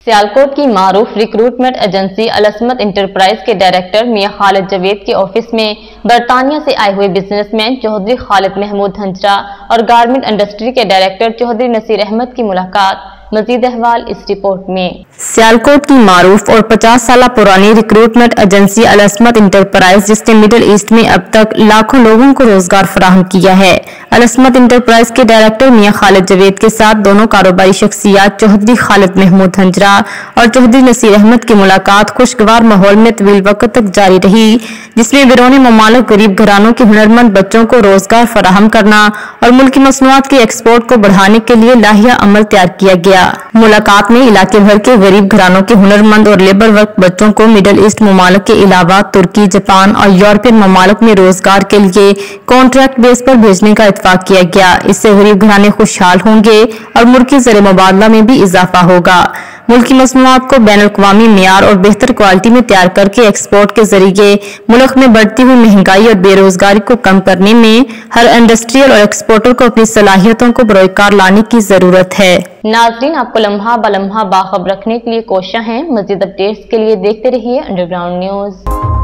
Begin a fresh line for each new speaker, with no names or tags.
सियालकोट की मारूफ recruitment agency अलस्मत enterprise के director मियां खालिद जवेद के ऑफिस में बरतानिया से आए हुए बिजनेसमैन चौधरी खालिद महमूद हंजरा और गारमेंट इंडस्ट्री के डायरेक्टर चौधरी नसीर अहमद की मुलाकात। मजीद अहवाल इस रिपोर्ट में।
सियालकोट की मारूफ और 50 साल पुरानी रिक्रूटमेंट एजेंसी अलस्मत इंटरप्राइज, जिसने मिडिल ईस्ट में अब तक लाखों लोगों को रोजगार फराहम किया है। अलस्मत इंटरप्राइज के डायरेक्टर मियां खालिद जवेद के साथ दोनों कारोबारी शख्सियात चौधरी खालिद महमूद हंजरा और चौधरी नसीर अहमद की मुलाकात खुशगवार माहौल में तवील वक्त तक जारी रही, जिसमें बैरून ममालिक गरीब घरानों के हुनरमंद बच्चों को रोजगार फराहम करना और मुल्की मसनूआत के एक्सपोर्ट को बढ़ाने के लिए लाहिया अमल तैयार किया गया। मुलाकात में इलाके भर के गरीब घरानों के हुनरमंद और लेबर वर्क बच्चों को मिडिल ईस्ट ममालिक के अलावा तुर्की, जापान और यूरोपियन ममालिक में रोजगार के लिए कॉन्ट्रैक्ट बेस पर भेजने का इत्फाक किया गया। इससे गरीब घराने खुशहाल होंगे और मुल्की ज़र मुबादला में भी इजाफा होगा। मुल्की मसनूआत को बैन अल-अक़वामी मियार और बेहतर क्वालिटी में तैयार करके एक्सपोर्ट के जरिए मुल्क में बढ़ती हुई महंगाई और बेरोजगारी को कम करने में हर इंडस्ट्रियल और एक्सपोर्टर को अपनी सलाहियतों को बरोकार लाने की जरूरत है।
नाज़रीन, आपको लम्हा ब लम्हा बाखबर रखने के लिए कोशिश है। मजीद अपडेट्स के लिए देखते रहिए अंडरग्राउंड न्यूज।